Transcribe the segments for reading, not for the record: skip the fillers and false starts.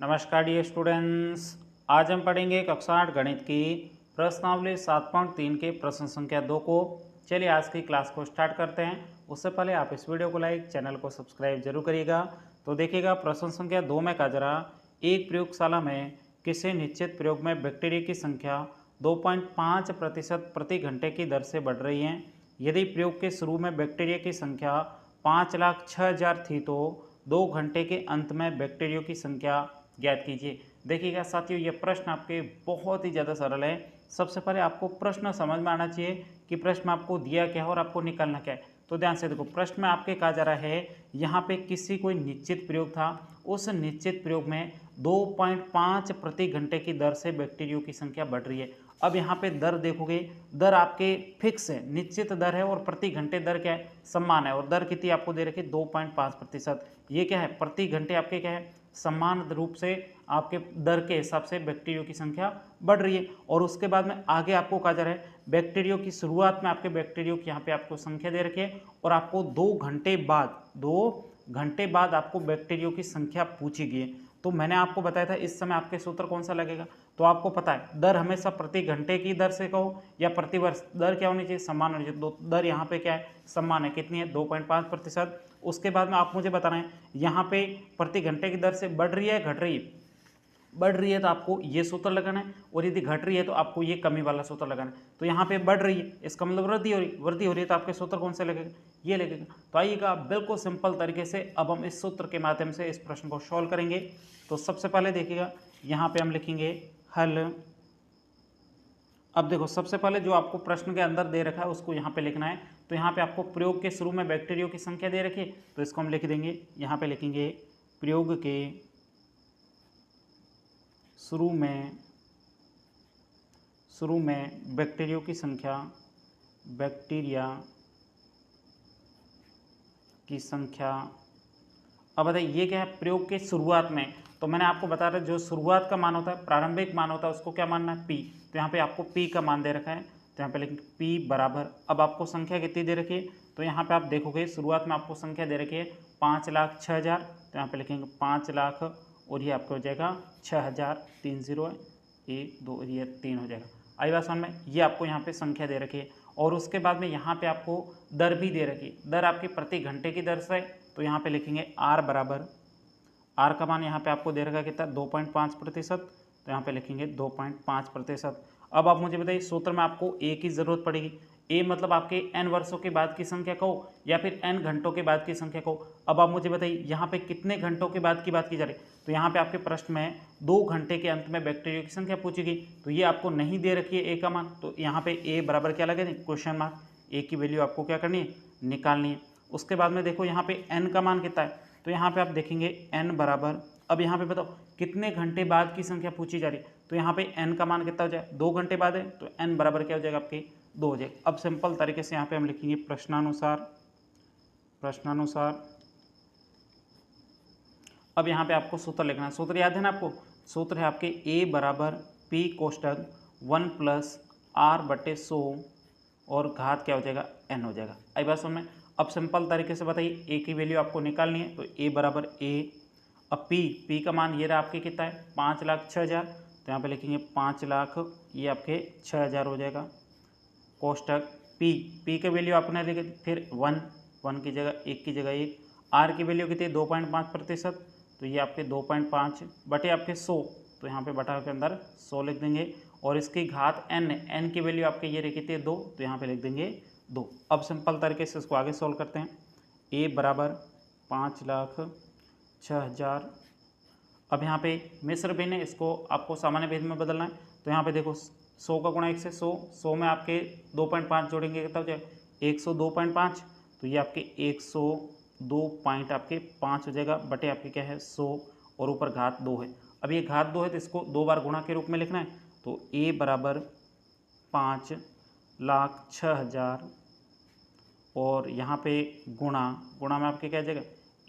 नमस्कार dear students. आज हम पढ़ेंगे कक्षा 8 गणित की प्रश्नावली 7.3 के प्रश्न संख्या 2 को। चलिए आज की क्लास को स्टार्ट करते हैं। उससे पहले आप इस वीडियो को लाइक, चैनल को सब्सक्राइब जरूर करिएगा। तो देखिएगा प्रश्न संख्या 2 में कहा जा रहा, एक प्रयोगशाला में किसी निश्चित प्रयोग में बैक्टीरिया की संख्या 2.5% प्रति घंटे की दर से बढ़ रही है। यदि प्रयोग के शुरू में बैक्टीरिया की संख्या 5,06,000 थी तो 2 घंटे के अंत में बैक्टीरिया की संख्या ज्ञात कीजिए। देखिएगा साथियों, ये प्रश्न आपके बहुत ही ज़्यादा सरल है। सबसे पहले आपको प्रश्न समझ में आना चाहिए कि प्रश्न में आपको दिया क्या है और आपको निकालना क्या है। तो ध्यान से देखो, प्रश्न में आपके कहा जा रहा है यहाँ पे किसी कोई निश्चित प्रयोग था, उस निश्चित प्रयोग में 2.5 प्रति घंटे की दर से बैक्टीरिया की संख्या बढ़ रही है। अब यहाँ पे दर देखोगे, दर आपके फिक्स है, निश्चित दर है, और प्रति घंटे दर क्या है, समान है। और दर कितनी आपको दे रखी है, 2.5%। ये क्या है, प्रति घंटे आपके क्या है, समान रूप से आपके दर के हिसाब से बैक्टीरिया की संख्या बढ़ रही है। और उसके बाद में आगे आपको कहा जा रहा है बैक्टीरिया की शुरुआत में आपके बैक्टीरिया की यहाँ पे आपको संख्या दे रखी है, और आपको 2 घंटे बाद आपको बैक्टीरिया की संख्या पूछी गई है। तो मैंने आपको बताया था इस समय आपके सूत्र कौन सा लगेगा। तो आपको पता है दर हमेशा प्रति घंटे की दर से कहो या प्रति वर्ष, दर क्या होनी चाहिए, समान होनी चाहिए। तो दर यहाँ पे क्या है, समान है। कितनी है, 2.5%। उसके बाद में आप मुझे बताना है यहाँ पे प्रति घंटे की दर से बढ़ रही है घट रही है। बढ़ रही है तो आपको ये सूत्र लगाना है, और यदि घट रही है तो आपको ये कमी वाला सूत्र लगाना है। तो यहाँ पे बढ़ रही है, इसका मतलब वृद्धि हो रही है, तो आपके सूत्र कौन से लगेगा, ये लगेगा। तो आइएगा बिल्कुल सिंपल तरीके से अब हम इस सूत्र के माध्यम से इस प्रश्न को सॉल्व करेंगे। तो सबसे पहले देखिएगा यहाँ पे हम लिखेंगे हल। अब देखो, सबसे पहले जो आपको प्रश्न के अंदर दे रखा है उसको यहाँ पे लिखना है। तो यहाँ पे आपको प्रयोग के शुरू में बैक्टीरिया की संख्या दे रखी है, तो इसको हम लिख देंगे, यहाँ पे लिखेंगे प्रयोग के शुरू में बैक्टीरिया की संख्या। अब बताइए ये क्या है, प्रयोग के शुरुआत में। तो मैंने आपको बता रहा जो शुरुआत का मान होता है, प्रारंभिक मान होता है, उसको क्या मानना है, पी। तो यहाँ पे आपको पी का मान दे रखा है, तो यहाँ पे लिखेंगे पी बराबर, अब आपको संख्या कितनी दे रखी है, तो यहाँ पे आप देखोगे शुरुआत में आपको संख्या दे रखी है 5,06,000। तो यहाँ पे लिखेंगे 5 लाख, और ये आपको हो जाएगा 6,000, 3 0 है, 1 2 ये 3 हो जाएगा। आई बात समझ में, ये आपको यहाँ पे संख्या दे रखी है। और उसके बाद में यहाँ पे आपको दर भी दे रखी है, दर आपकी प्रति घंटे की दर से। तो यहाँ पे लिखेंगे आर बराबर, आर का मान यहाँ पे आपको दे रखा है कितना, 2.5%। तो यहाँ पे लिखेंगे 2.5%। अब आप मुझे बताइए सूत्र में आपको ए की ज़रूरत पड़ेगी। ए मतलब आपके n वर्षों के बाद की संख्या कहो या फिर n घंटों के बाद की संख्या कहो। अब आप मुझे बताइए यहाँ पे कितने घंटों के बाद की बात की जा रही है। तो यहाँ पे आपके प्रश्न में 2 घंटे के अंत में बैक्टीरिया की संख्या पूछी गई, तो ये आपको नहीं दे रखी है ए का मान। तो यहाँ पे ए बराबर क्या लगे, क्वेश्चन मार्क। ए की वैल्यू आपको क्या करनी है, निकालनी है। उसके बाद में देखो यहाँ पे n का मान कितना है, तो यहाँ पे आप देखेंगे n बराबर, अब यहाँ पे बताओ कितने घंटे बाद की संख्या पूछी जा रही है। तो यहाँ पे n का मान कितना हो जाए, 2 घंटे बाद है, तो n बराबर क्या हो जाएगा आपके 2 हो जाएगा। अब सिंपल तरीके से यहाँ पे हम लिखेंगे प्रश्नानुसार। अब यहाँ पे आपको सूत्र लिखना है, सूत्र याद है ना आपको, सूत्र है आपके a बराबर p कोष्टक 1 + r/100 और घात क्या हो जाएगा, n हो जाएगा। आई बात समझ में। अब सिंपल तरीके से बताइए a की वैल्यू आपको निकालनी है, तो a बराबर a। अब p का मान ये रहा आपके कितना है, 5,06,000। तो यहाँ पे लिखेंगे 5 लाख, ये आपके 6,000 हो जाएगा। कोष्टक p की वैल्यू आपने लिखी, फिर 1 की जगह 1 की जगह 1। r की वैल्यू कितनी, 2.5%। तो ये आपके 2.5 बटे आपके 100, तो यहाँ पे बटा के अंदर 100 लिख देंगे। और इसकी घात n की वैल्यू आपके ये कितनी है, 2, तो यहाँ पे लिख देंगे 2। अब सिंपल तरीके से इसको आगे सोल्व करते हैं। a बराबर 5,06,000। अब यहाँ पे मिश्र भिन्न है, इसको आपको सामान्य भेद में बदलना है। तो यहाँ पे देखो 100 का गुणा 1 से 100 में आपके 2.5 जोड़ेंगे कितना हो जाएगा, 102.5। तो ये आपके 102.5 हो जाएगा, बटे आपके क्या है 100, और ऊपर घात 2 है। अब ये घात 2 है तो इसको 2 बार गुणा के रूप में लिखना है। तो a बराबर 5,06,000, और यहाँ पे गुणा में आपके क्या आ जाएगा,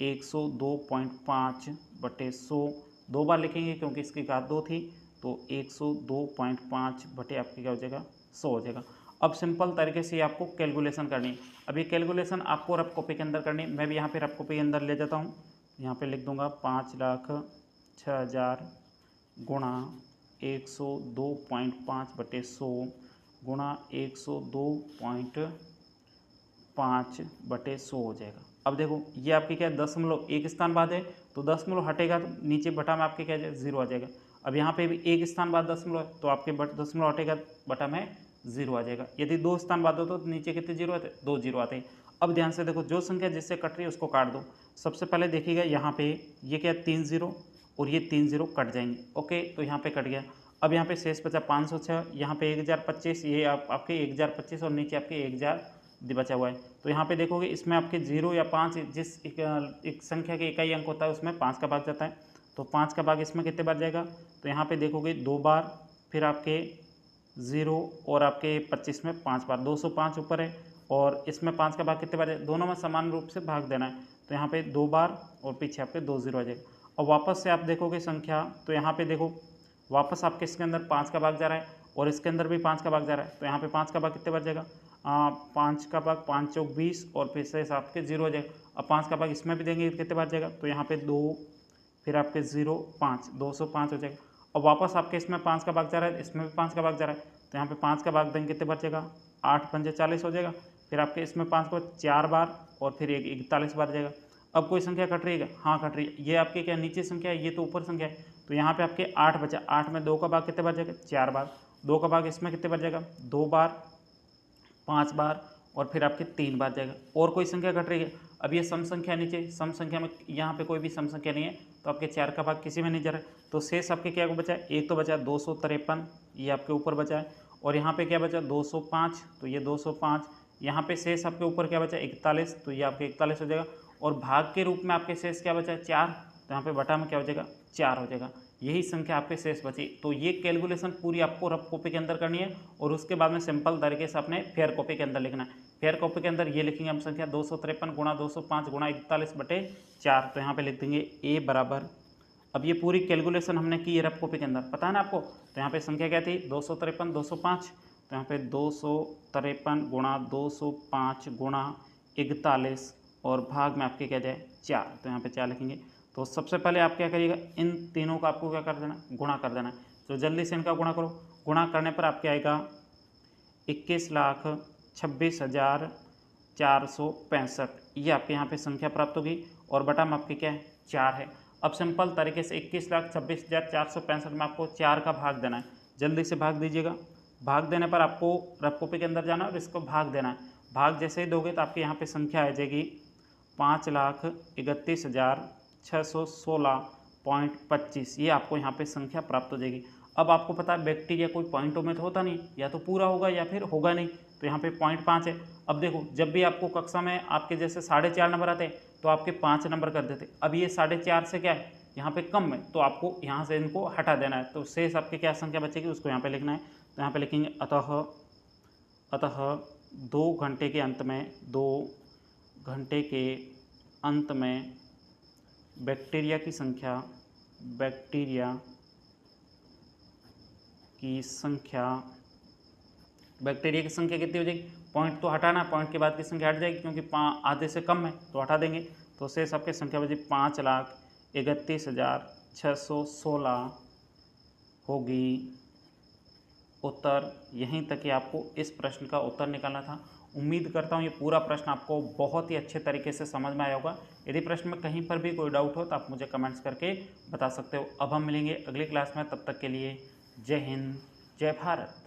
102.5 बटे 100, 2 बार लिखेंगे क्योंकि इसकी घात 2 थी। तो 102.5 बटे आपके क्या हो जाएगा, 100 हो जाएगा। अब सिंपल तरीके से आपको कैलकुलेशन करनी है। अब ये कैलकुलेशन आपको रफ कॉपी के अंदर करनी है। मैं भी यहाँ पे रफ कॉपी के अंदर ले जाता हूँ, यहाँ पे लिख दूंगा 5 लाख 6000 गुणा 102.5/100 गुणा 102.5/100 हो जाएगा। अब देखो ये आपके क्या दशमलव एक स्थान बाद है, तो दशमलव हटेगा तो नीचे बटा में आपके क्या जाएगा 0 आ जाएगा। अब यहाँ पे भी एक स्थान बाद दशमलव है, तो आपके दशमलव हटेगा बटा में 0 आ जाएगा। यदि 2 स्थान बाद हो तो नीचे कितने 0 आते, 2 0 आते हैं। अब ध्यान से देखो, जो संख्या जिससे कट रही है उसको काट दो। सबसे पहले देखिएगा यहाँ पे ये क्या 3 0 और ये 3 0 कट जाएंगे। ओके, तो यहाँ पे कट गया। अब यहाँ पे शेष बचा 506, यहाँ पे 1025, ये आपके 1025 और नीचे आपके 1000 बचा हुआ है। तो यहाँ पे देखोगे इसमें आपके 0 या 5 जिस एक संख्या के इकाई अंक होता है उसमें 5 का भाग जाता है, तो 5 का भाग इसमें कितने बार जाएगा, तो यहाँ पे देखोगे 2 बार, फिर आपके 0 और आपके 25 में 5 बार, 205 ऊपर है और इसमें 5 का भाग कितने बार है, दोनों में समान रूप से भाग देना है। तो यहाँ पे 2 बार और पीछे आपके 2 0 आ जाएगा। और वापस से आप देखोगे संख्या, तो यहाँ पे देखो वापस आपके इसके अंदर 5 का भाग जा रहा है और इसके अंदर भी 5 का भाग जा रहा है। तो यहाँ पे 5 का भाग कितने बार जाएगा, 5 का भाग 5 चौक 20 और फिर से आपके 0 हो जाएगा। अब 5 का भाग इसमें भी देंगे कितने बार जाएगा, तो यहाँ पे 2, फिर आपके 0 5, 205 हो जाएगा। और वापस आपके इसमें 5 का भाग जा रहा है, इसमें भी 5 का भाग जा रहा है, तो यहाँ पे 5 का भाग देंगे कितने बार जाएगा, 8 पंजे 40 हो जाएगा। फिर आपके इसमें 5 को 4 बार और फिर 41 बार जाएगा। अब कोई संख्या कट रही है, हाँ कट रही है। ये आपके क्या नीचे संख्या है, ये तो ऊपर संख्या है, तो यहाँ पे आपके 8 बचा, 8 में 2 का भाग कितने बार जाएगा, 4 बार, 2 का भाग इसमें कितने बार जाएगा, 2 बार, 5 बार और फिर आपके 3 बार जाएगा। और कोई संख्या घट रही है, अब ये सम संख्या नीचे, सम संख्या में यहाँ पे कोई भी सम संख्या नहीं है, तो आपके 4 का भाग किसी में नहीं जा रहा है, तो शेष आपके क्या बचा है, एक तो बचा 253, ये आपके ऊपर बचा है, और यहाँ पे क्या बचा 205, तो ये 205, यहाँ पे शेष आपके ऊपर क्या बचा 41, तो ये आपके 41 हो जाएगा। और भाग के रूप में आपके शेष क्या बचा है 4, तो यहाँ पे बटा में क्या हो जाएगा 4 हो जाएगा। यही संख्या आपके शेष बची। तो ये कैलकुलेशन पूरी आपको रफ कॉपी के अंदर करनी है और उसके बाद में सिंपल तरीके से अपने फेयर कॉपी के अंदर लिखना है। फेयर कॉपी के अंदर ये लिखेंगे हम संख्या 253 गुणा 205 गुणा 41/4, तो यहाँ पे लिख देंगे ए बराबर, अब ये पूरी कैलकुलेशन हमने की है रफ कॉपी के अंदर, पता है ना आपको। तो यहाँ पे संख्या क्या थी 253 205, तो यहाँ पे 253 गुणा 205 गुणा 41 और भाग में आपके क्या जाए 4, तो यहाँ पे 4 लिखेंगे। तो सबसे पहले आप क्या करिएगा, इन तीनों का आपको क्या कर देना, गुणा कर देना है। तो जल्दी से इनका गुणा करो, गुणा करने पर आपके आएगा 21,26,465, ये आपके यहाँ पे संख्या प्राप्त होगी और बटा में आपके क्या है 4 है। अब सिंपल तरीके से 21,26,465 में आपको 4 का भाग देना है। जल्दी से भाग दीजिएगा। भाग देने पर आपको रफ कॉपी के अंदर जाना है और इसको भाग देना है। भाग जैसे ही दोगे तो आपके यहाँ पे संख्या आ जाएगी 5,31,616.25, ये आपको यहाँ पे संख्या प्राप्त हो जाएगी। अब आपको पता है बैक्टीरिया कोई पॉइंटों में तो होता नहीं, या तो पूरा होगा या फिर होगा नहीं, तो यहाँ पे 0.5 है। अब देखो जब भी आपको कक्षा में आपके जैसे 4.5 नंबर आते हैं तो आपके 5 नंबर कर देते। अब ये 4.5 से क्या है यहाँ पे कम है, तो आपको यहाँ से इनको हटा देना है। तो शेष आपके क्या संख्या बचेगी उसको यहाँ पे लिखना है। तो यहाँ पे लिखेंगे अतः 2 घंटे के अंत में, 2 घंटे के अंत में बैक्टीरिया की संख्या कितनी हो जाएगी, पॉइंट तो हटाना, पॉइंट के बाद की संख्या हट जाएगी क्योंकि आधे से कम है तो हटा देंगे। तो शेष आपकी संख्या बची 5,31,616 होगी। उत्तर यहीं तक ही आपको इस प्रश्न का उत्तर निकालना था। उम्मीद करता हूँ ये पूरा प्रश्न आपको बहुत ही अच्छे तरीके से समझ में आया होगा। यदि प्रश्न में कहीं पर भी कोई डाउट हो तो आप मुझे कमेंट्स करके बता सकते हो। अब हम मिलेंगे अगली क्लास में, तब तक के लिए जय हिंद, जय भारत।